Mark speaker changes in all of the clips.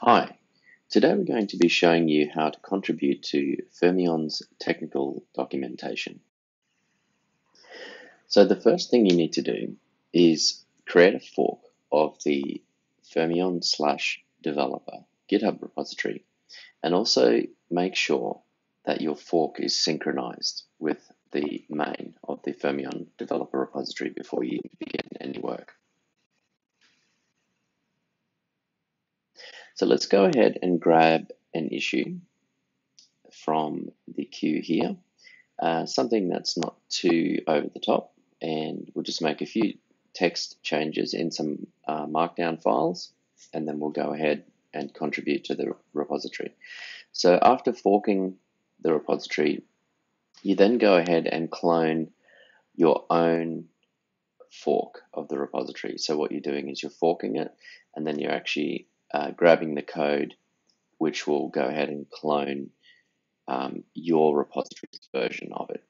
Speaker 1: Hi, today we're going to be showing you how to contribute to Fermyon's technical documentation. So the first thing you need to do is create a fork of the Fermyon/developer GitHub repository, and also make sure that your fork is synchronized with the main of the Fermyon Developer repository before you begin any work. So let's go ahead and grab an issue from the queue here, something that's not too over the top, and we'll just make a few text changes in some markdown files, and then we'll go ahead and contribute to the repository. So after forking the repository, you then go ahead and clone your own fork of the repository. So what you're doing is you're forking it, and then you're actually grabbing the code, which will go ahead and clone your repository's version of it.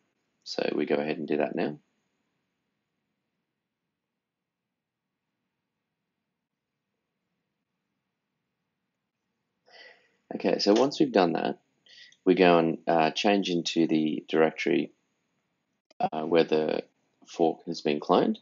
Speaker 1: So we go ahead and do that now. Okay, so once we've done that, we go and change into the directory where the fork has been cloned.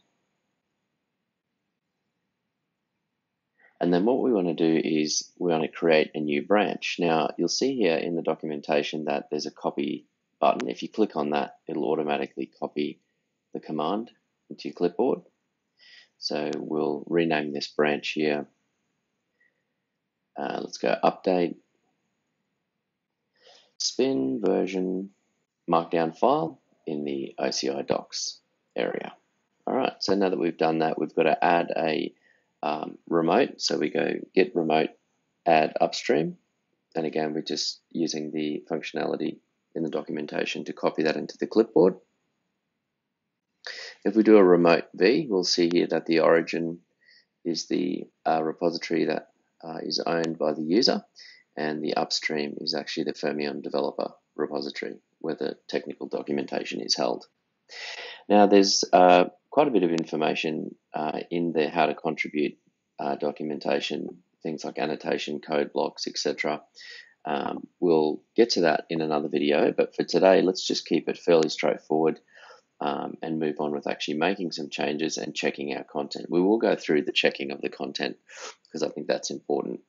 Speaker 1: And then what we want to do is we want to create a new branch. Now, you'll see here in the documentation that there's a copy button. If you click on that, it'll automatically copy the command into your clipboard. So we'll rename this branch here. Let's go update, spin version markdown file in the OCI docs area. All right, so now that we've done that, we've got to add a remote. So we go git remote add upstream. And again, we're just using the functionality in the documentation to copy that into the clipboard. If we do a remote v, we'll see here that the origin is the repository that is owned by the user, and the upstream is actually the Fermyon Developer repository where the technical documentation is held. Now, there's quite a bit of information in the how to contribute documentation, things like annotation, code blocks, etc. We'll get to that in another video, but for today, let's just keep it fairly straightforward and move on with actually making some changes and checking our content. We will go through the checking of the content because I think that's important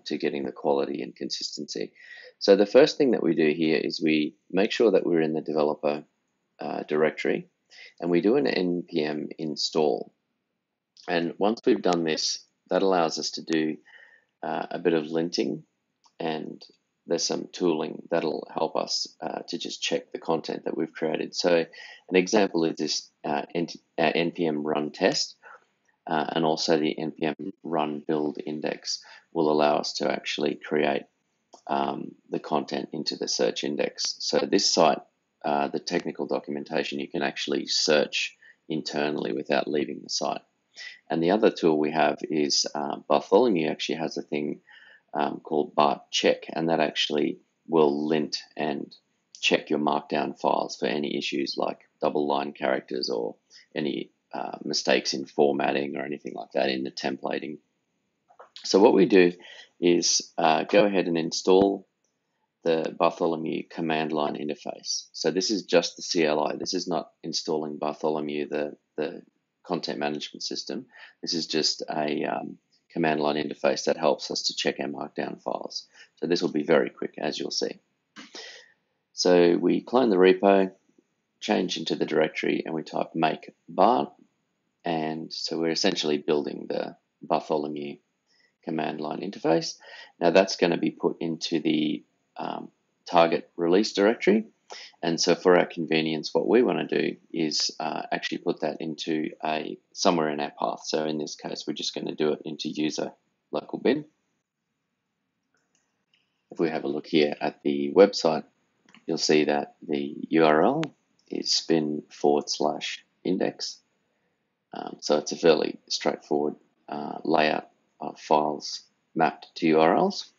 Speaker 1: to getting the quality and consistency. So the first thing that we do here is we make sure that we're in the developer directory, and we do an npm install. And once we've done this, that allows us to do a bit of linting, and there's some tooling that'll help us to just check the content that we've created. So an example is this npm run test, and also the npm run build index will allow us to actually create the content into the search index. So this site, the technical documentation, you can actually search internally without leaving the site. And the other tool we have is Bartholomew actually has a thing called Bart check, and that actually will lint and check your markdown files for any issues like double line characters or any mistakes in formatting or anything like that in the templating. So what we do is go ahead and install the Bartholomew command line interface. So this is just the CLI. This is not installing Bartholomew, the content management system. This is just a command line interface that helps us to check our markdown files. So this will be very quick, as you'll see. So we clone the repo, change into the directory, and we type make Bart. And so we're essentially building the Bartholomew command line interface. Now that's going to be put into the target release directory. And so for our convenience, what we want to do is actually put that into somewhere in our path. So in this case, we're just going to do it into user local bin. If we have a look here at the website, you'll see that the URL is spin/index. So it's a fairly straightforward layout of files mapped to URLs.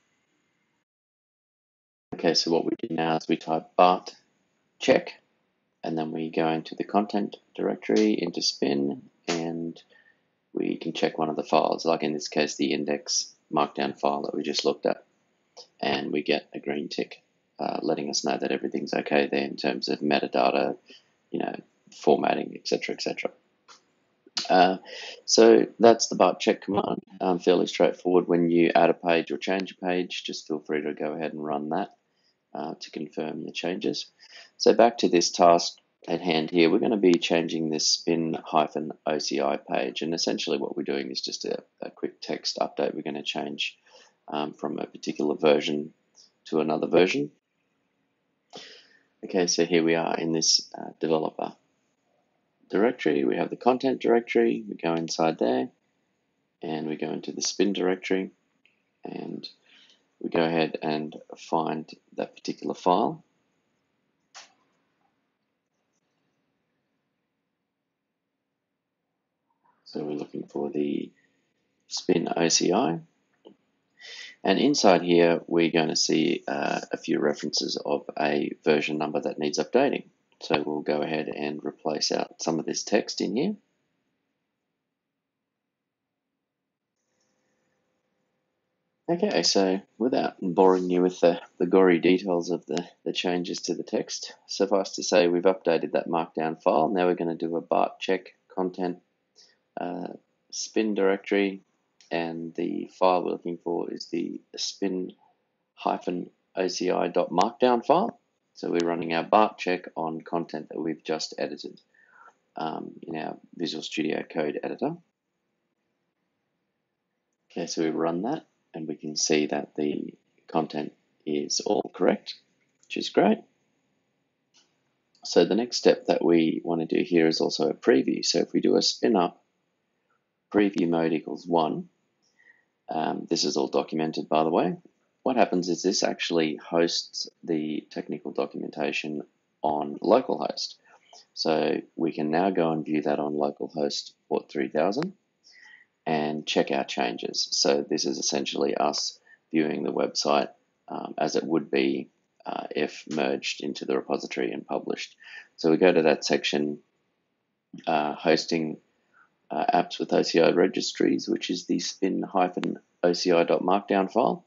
Speaker 1: Okay, so what we do now is we type Bart check, and then we go into the content directory, into spin, and we can check one of the files, like in this case the index markdown file that we just looked at, and we get a green tick letting us know that everything's okay there in terms of metadata, formatting, etc., etc. So that's the Bart check command. Fairly straightforward. When you add a page or change a page, just feel free to go ahead and run that to confirm your changes. So back to this task at hand here, we're going to be changing this spin-OCI page, and essentially what we're doing is just a quick text update. We're going to change from a particular version to another version. Okay, so here we are in this developer directory. We have the content directory. We go inside there, and we go into the spin directory, and we go ahead and find that particular file. So we're looking for the spin OCI. And inside here, we're going to see a few references of a version number that needs updating. So we'll go ahead and replace out some of this text in here. Okay, so without boring you with the gory details of the changes to the text, suffice to say we've updated that markdown file. Now we're going to do a Bart check content spin directory, and the file we're looking for is the spin-oci.markdown file. So we're running our Bart check on content that we've just edited in our Visual Studio Code editor. Okay, so we run that, and we can see that the content is all correct, which is great. So the next step that we want to do here is also a preview. So if we do a spin up, preview mode equals 1, this is all documented, by the way. What happens is this actually hosts the technical documentation on localhost. So we can now go and view that on localhost port 3000 and check our changes. So this is essentially us viewing the website as it would be if merged into the repository and published. So we go to that section, hosting apps with OCI registries, which is the spin-oci.markdown file,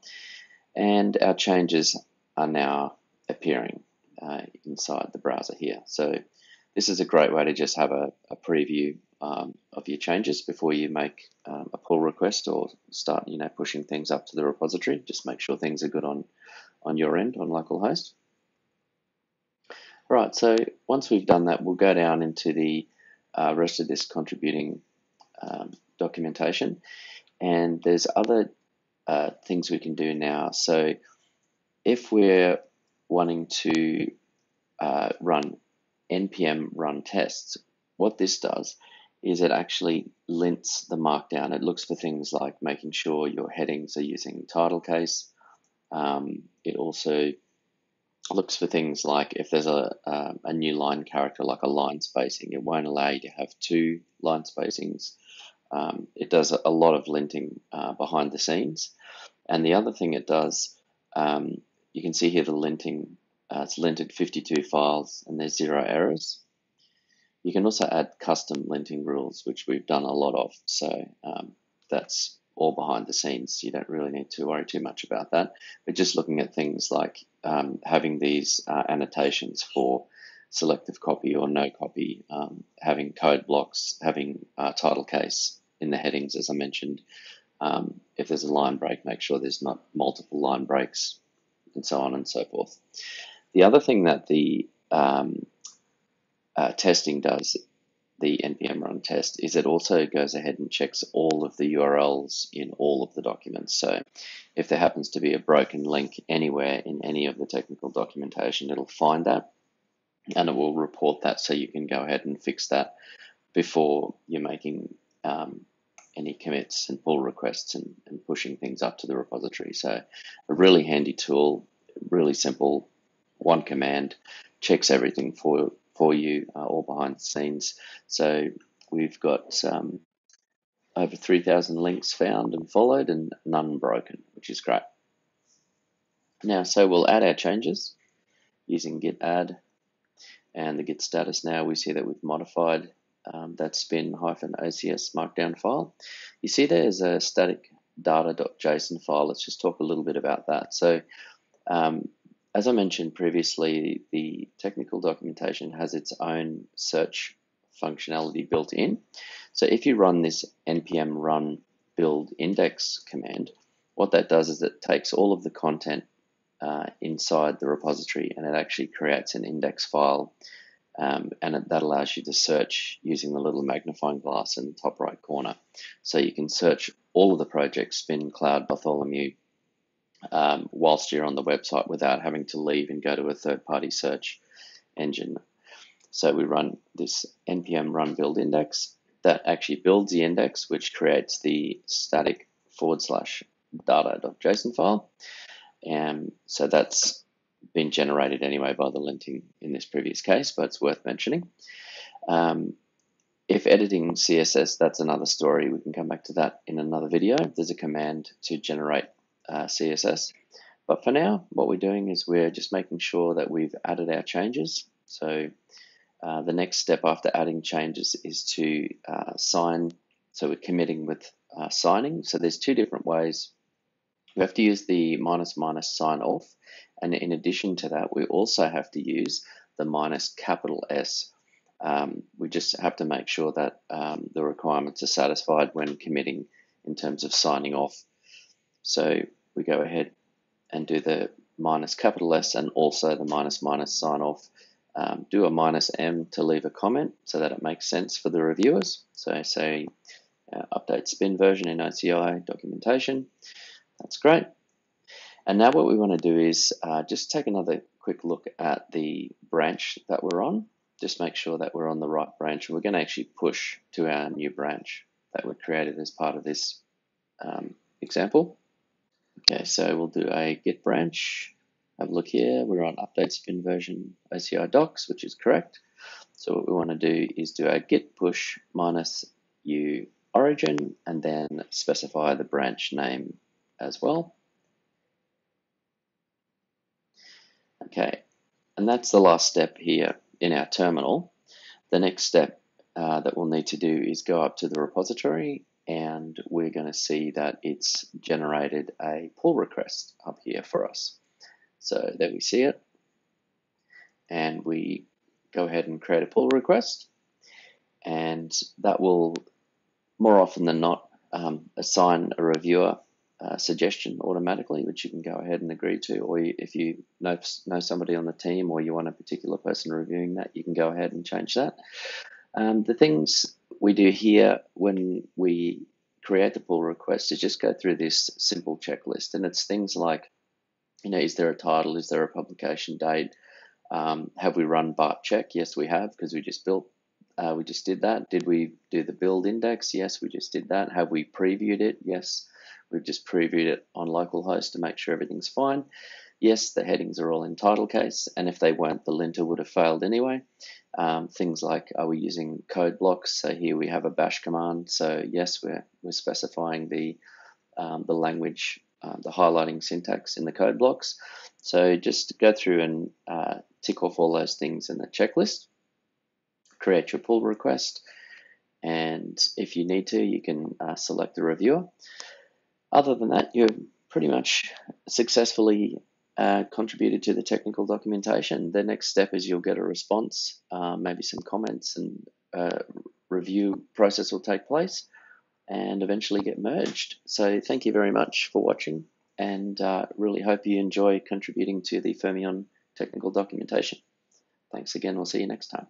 Speaker 1: and our changes are now appearing inside the browser here. So this is a great way to just have a preview of your changes before you make a pull request or start pushing things up to the repository. Just make sure things are good on your end on localhost. All right, so once we've done that, we'll go down into the rest of this contributing documentation, and there's other things we can do now. So if we're wanting to run npm run tests, what this does is it actually lints the markdown. It looks for things like making sure your headings are using title case. It also looks for things like if there's a new line character, like a line spacing, it won't allow you to have 2 line spacings. It does a lot of linting behind the scenes. And the other thing it does, you can see here the linting, it's linted 52 files and there's 0 errors. You can also add custom linting rules, which we've done a lot of. So that's all behind the scenes. You don't really need to worry too much about that. But just looking at things like having these annotations for selective copy or no copy, having code blocks, having title case in the headings, as I mentioned. If there's a line break, make sure there's not multiple line breaks, and so on and so forth. The other thing that the testing does, the npm run test, is it also goes ahead and checks all of the URLs in all of the documents. So if there happens to be a broken link anywhere in any of the technical documentation, it'll find that and it will report that, so you can go ahead and fix that before you're making any commits and pull requests and pushing things up to the repository. So a really handy tool, really simple, one command, checks everything for you all behind the scenes. So we've got over 3,000 links found and followed and none broken, which is great. Now, so we'll add our changes using git add, and the git status. Now we see that we've modified that spin-ocs markdown file. You see there's a static data.json file, let's just talk a little bit about that. So as I mentioned previously, the technical documentation has its own search functionality built in. So if you run this npm run build index command, what that does is it takes all of the content inside the repository and it actually creates an index file, and that allows you to search using the little magnifying glass in the top right corner. So you can search all of the projects, Spin, Cloud, Bartholomew, whilst you're on the website without having to leave and go to a third-party search engine. So we run this npm run build index that actually builds the index, which creates the static /data.json file. So that's been generated anyway by the linting in this previous case, but it's worth mentioning. If editing CSS, that's another story. We can come back to that in another video. There's a command to generate CSS. But for now, what we're doing is we're just making sure that we've added our changes. So the next step after adding changes is to sign. So we're committing with signing. So there's two different ways. We have to use the ---- sign off. And in addition to that, we also have to use the -S. We just have to make sure that the requirements are satisfied when committing in terms of signing off. So we go ahead and do the -S and also the ---- sign off. Do a -M to leave a comment so that it makes sense for the reviewers. So say update spin version in OCI documentation. That's great. And now what we want to do is just take another quick look at the branch that we're on. Just make sure that we're on the right branch. We're going to actually push to our new branch that we created as part of this example. Okay, so we'll do a git branch. Have a look here. We're on update spin version OCI docs, which is correct. So what we want to do is do a git push -u origin and then specify the branch name as well. Okay, and that's the last step here in our terminal. The next step that we'll need to do is go up to the repository and we're going to see that it's generated a pull request up here for us. So there we see it. And we go ahead and create a pull request. And that will, more often than not, assign a reviewer suggestion automatically, which you can go ahead and agree to. Or if you know somebody on the team or you want a particular person reviewing that, you can go ahead and change that. The things we do here when we create the pull request is just go through this simple checklist. And it's things like, is there a title? Is there a publication date? Have we run Bart check? Yes, we have, because we just did that. Did we do the build index? Yes, we just did that. Have we previewed it? Yes, we've just previewed it on localhost to make sure everything's fine. Yes, the headings are all in title case, and if they weren't, the linter would have failed anyway. Things like, are we using code blocks? So here we have a bash command. So yes, we're specifying the language, the highlighting syntax in the code blocks. So just go through and tick off all those things in the checklist. Create your pull request, and if you need to, you can select the reviewer. Other than that, you've pretty much successfully contributed to the technical documentation. The next step is you'll get a response, maybe some comments, and review process will take place and eventually get merged. So thank you very much for watching, and really hope you enjoy contributing to the Fermyon technical documentation. Thanks again. We'll see you next time.